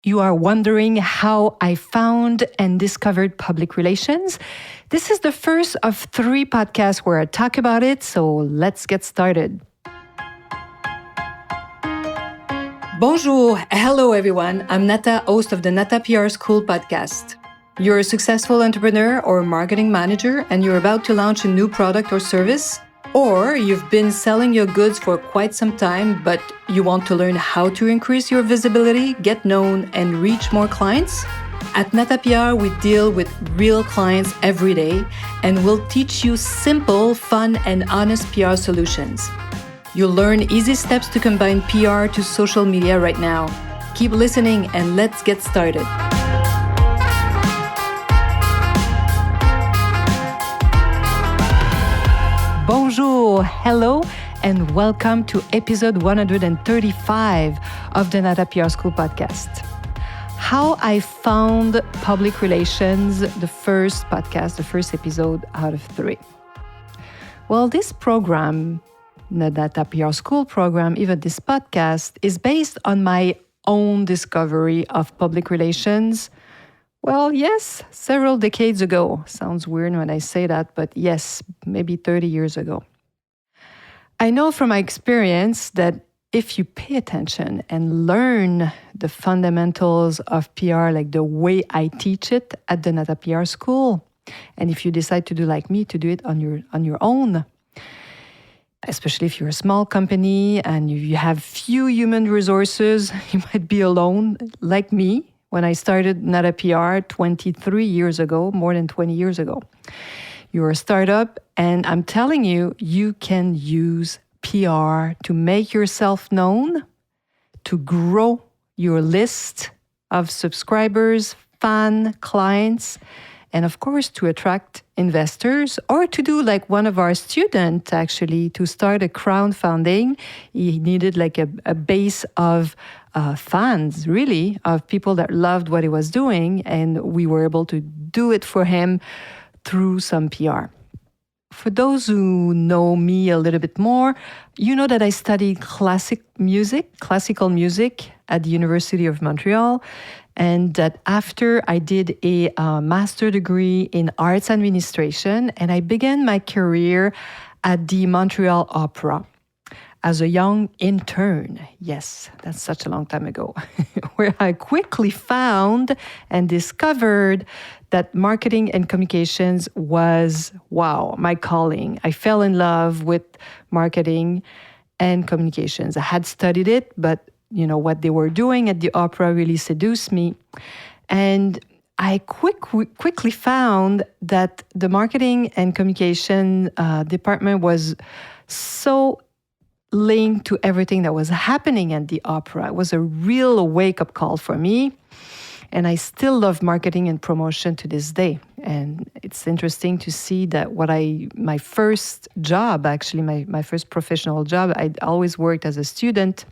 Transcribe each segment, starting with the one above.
You are wondering how I found and discovered public relations? This is the first of 3 podcasts where I talk about it, so let's get started. Bonjour, hello everyone. I'm Nata, host of the Nata PR School podcast. You're a successful entrepreneur or marketing manager and you're about to launch a new product or service? Or you've been selling your goods for quite some time, but you want to learn how to increase your visibility, get known, and reach more clients? At Nata PR, we deal with real clients every day, and we'll teach you simple, fun, and honest PR solutions. You'll learn easy steps to combine PR to social media right now. Keep listening, and let's get started. Bonjour, hello, and welcome to episode 135 of the Nata PR School podcast. How I found public relations, the first podcast, the first episode out of 3. Well, this program, the Nata PR School program, even this podcast, is based on my own discovery of public relations. Well, yes, several decades ago. Sounds weird when I say that, but yes, maybe 30 years ago. I know from my experience that if you pay attention and learn the fundamentals of PR, like the way I teach it at the Nata PR School, and if you decide to do like me, to do it on your own, especially if you're a small company and you have few human resources, you might be alone, like me. When I started Nata PR 23 years ago, more than 20 years ago. You're a startup, and I'm telling you, you can use PR to make yourself known, to grow your list of subscribers, fan, clients, and of course, to attract investors, or to do like one of our students, actually, to start a crowdfunding. He needed like a base of fans, really, of people that loved what he was doing, and we were able to do it for him through some PR. For those who know me a little bit more, you know that I studied classical music at the University of Montreal, and that after I did a master degree in arts administration, and I began my career at the Montreal Opera as a young intern. Yes, that's such a long time ago, where I quickly found and discovered that marketing and communications was, wow, my calling. I fell in love with marketing and communications. I had studied it, but what they were doing at the opera really seduced me. And I quickly found that the marketing and communication department was so linked to everything that was happening at the opera. It was a real wake-up call for me. And I still love marketing and promotion to this day. And it's interesting to see that my first job, actually, my first professional job, I always worked as a student.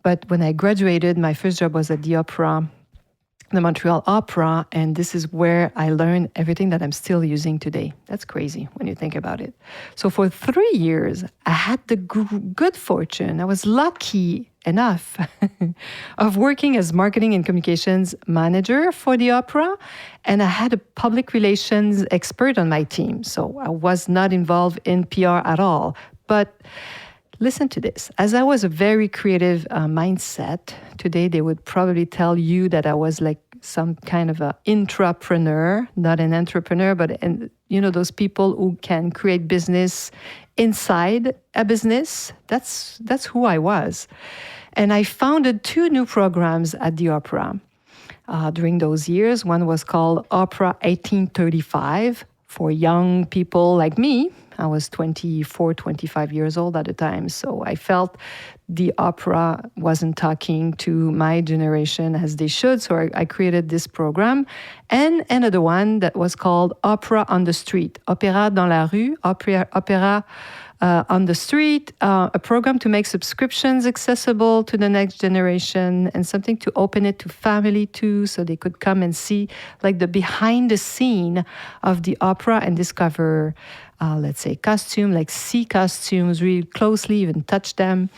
But when I graduated, my first job was at the opera, the Montreal Opera, and this is where I learned everything that I'm still using today. That's crazy when you think about it. So for 3 years, I had the good fortune, I was lucky enough of working as marketing and communications manager for the opera, and I had a public relations expert on my team. So I was not involved in PR at all. But listen to this. As I was a very creative mindset, today they would probably tell you that I was like some kind of an intrapreneur, not an entrepreneur, but those people who can create business inside a business. That's who I was. And I founded 2 new programs at the opera during those years. One was called Opera 1835 for young people like me. I was 24, 25 years old at the time, so I felt the opera wasn't talking to my generation as they should, so I created this program. And another one that was called Opera on the Street, Opéra dans la rue, Opéra on the Street, a program to make subscriptions accessible to the next generation and something to open it to family too, so they could come and see like the behind the scene of the opera and discover, let's say, costume, like see costumes really closely, even touch them.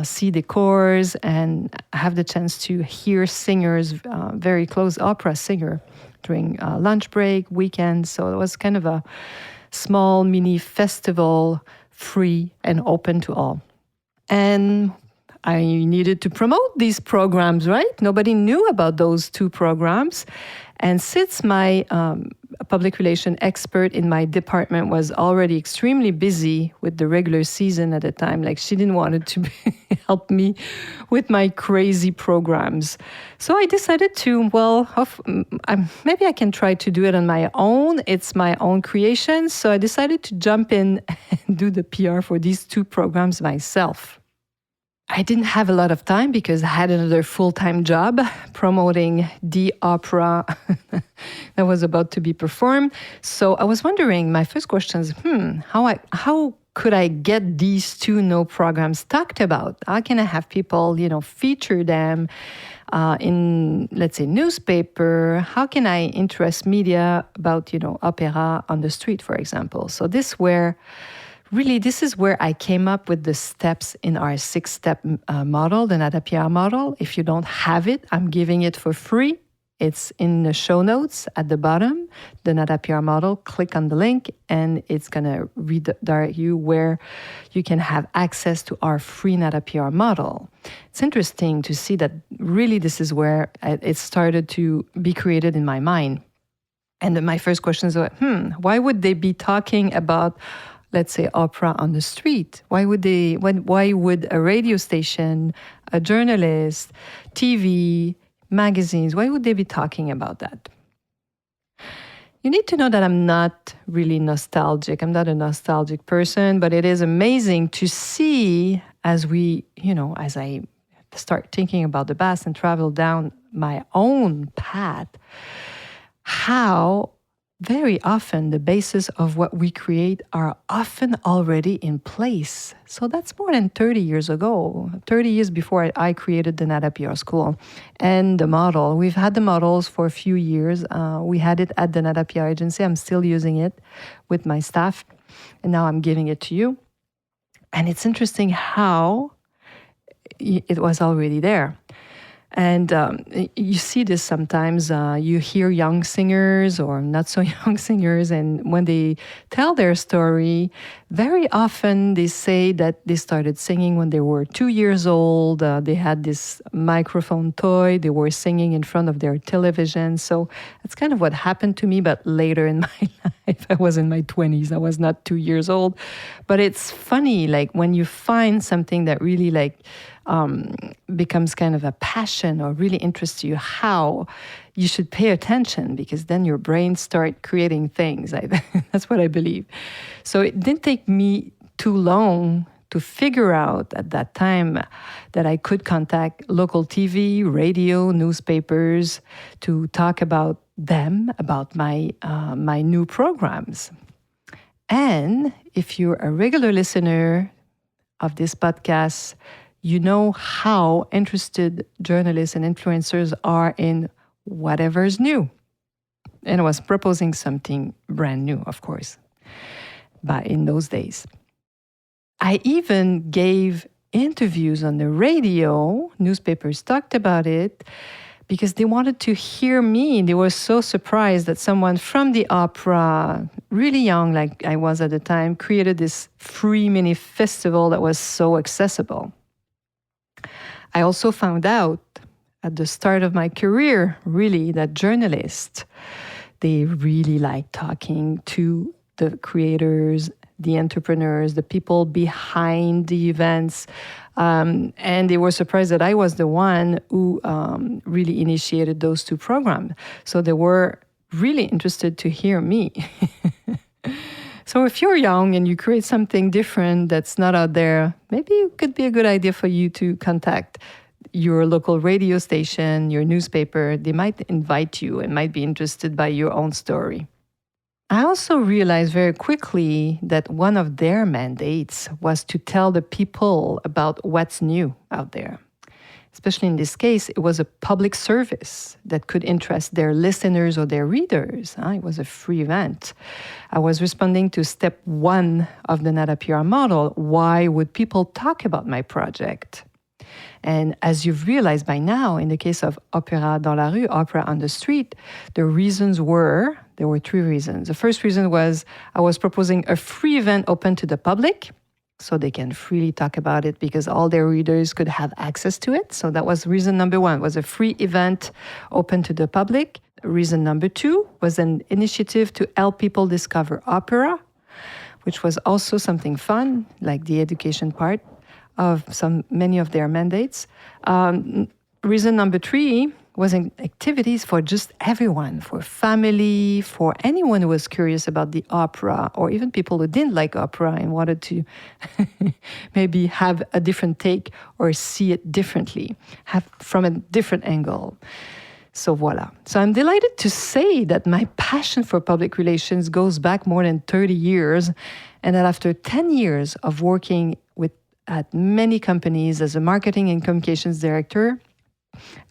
see decors and have the chance to hear singers, very close opera singer during lunch break, weekends. So it was kind of a small mini festival, free and open to all. And I needed to promote these programs, right? Nobody knew about those two programs. And since my public relation expert in my department was already extremely busy with the regular season at the time, like she didn't want to help me with my crazy programs. So I decided to, maybe I can try to do it on my own. It's my own creation. So I decided to jump in and do the PR for these two programs myself. I didn't have a lot of time because I had another full-time job promoting the opera that was about to be performed. So I was wondering, my first question is, how could I get these two programs talked about? How can I have people, feature them in, let's say, newspaper? How can I interest media about, opera on the street, for example? So this is where I came up with the steps in our 6-step model, the Nata PR model. If you don't have it, I'm giving it for free. It's in the show notes at the bottom, the Nata PR model. Click on the link and it's going to redirect you where you can have access to our free Nata PR model. It's interesting to see that really this is where it started to be created in my mind. And then my first question is, why would they be talking about, let's say, opera on the street? Why would a radio station, a journalist, TV, magazines, why would they be talking about that? You need to know that I'm not really nostalgic. I'm not a nostalgic person, but it is amazing to see as I start thinking about the past and travel down my own path, how very often the basis of what we create are often already in place. So that's more than 30 years ago, 30 years before I created the Nata PR School. And the model, we've had the models for a few years. We had it at the Nata PR agency. I'm still using it with my staff. And now I'm giving it to you. And it's interesting how it was already there. And you see this sometimes. You hear young singers or not so young singers, and when they tell their story, very often they say that they started singing when they were 2 years old. They had this microphone toy. They were singing in front of their television. So that's kind of what happened to me, but later in my life. I was in my 20s. I was not 2 years old. But it's funny, like when you find something that really becomes kind of a passion or really interests you, how you should pay attention, because then your brain start creating things. That's what I believe. So it didn't take me too long to figure out at that time that I could contact local TV, radio, newspapers to talk about them, about my new programs. And if you're a regular listener of this podcast, you know how interested journalists and influencers are in whatever's new. And I was proposing something brand new, of course, but in those days. I even gave interviews on the radio. Newspapers talked about it because they wanted to hear me. They were so surprised that someone from the opera, really young like I was at the time, created this free mini festival that was so accessible. I also found out at the start of my career, really, that journalists, they really like talking to the creators, the entrepreneurs, the people behind the events. And they were surprised that I was the one who really initiated those two programs. So they were really interested to hear me. So if you're young and you create something different that's not out there, maybe it could be a good idea for you to contact your local radio station, your newspaper. They might invite you and might be interested by your own story. I also realized very quickly that one of their mandates was to tell the people about what's new out there. especially in this case, it was a public service that could interest their listeners or their readers. It was a free event. I was responding to step 1 of the Nata PR model. Why would people talk about my project? And as you've realized by now, in the case of Opéra dans la rue, opera on the street, there were 3 reasons. The first reason was I was proposing a free event open to the public, so they can freely talk about it because all their readers could have access to it. So that was reason number 1, was a free event open to the public. Reason number 2 was an initiative to help people discover opera, which was also something fun, like the education part of many of their mandates. Reason number 3 was activities for just everyone, for family, for anyone who was curious about the opera, or even people who didn't like opera and wanted to maybe have a different take or see it differently, have from a different angle. So voila. So I'm delighted to say that my passion for public relations goes back more than 30 years, and that after 10 years of working at many companies as a marketing and communications director,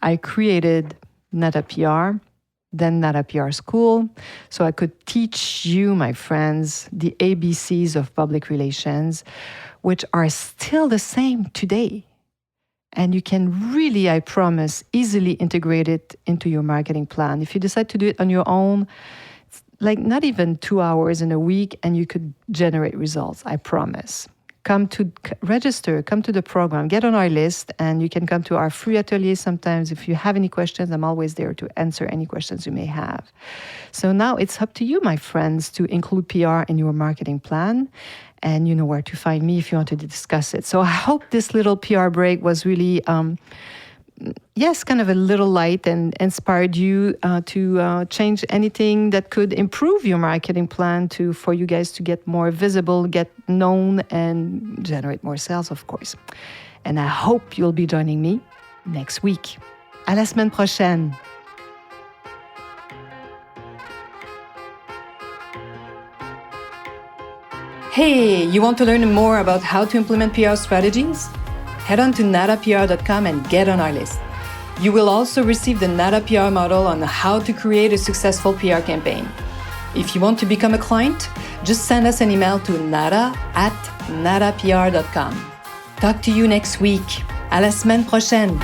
I created Nata PR, then Nata PR School, so I could teach you, my friends, the ABCs of public relations, which are still the same today. And you can really, I promise, easily integrate it into your marketing plan. If you decide to do it on your own, it's like not even 2 hours in a week, and you could generate results, I promise. Come to register, come to the program, get on our list, and you can come to our free atelier sometimes. If you have any questions, I'm always there to answer any questions you may have. So now it's up to you, my friends, to include PR in your marketing plan, and you know where to find me if you want to discuss it. So I hope this little PR break was really, kind of a little light and inspired you to change anything that could improve your marketing plan for you guys to get more visible, get known, and generate more sales, of course. And I hope you'll be joining me next week. À la semaine prochaine. Hey, you want to learn more about how to implement PR strategies? Head on to natapr.com and get on our list. You will also receive the Nata PR model on how to create a successful PR campaign. If you want to become a client, just send us an email to nata@natapr.com. Talk to you next week. À la semaine prochaine.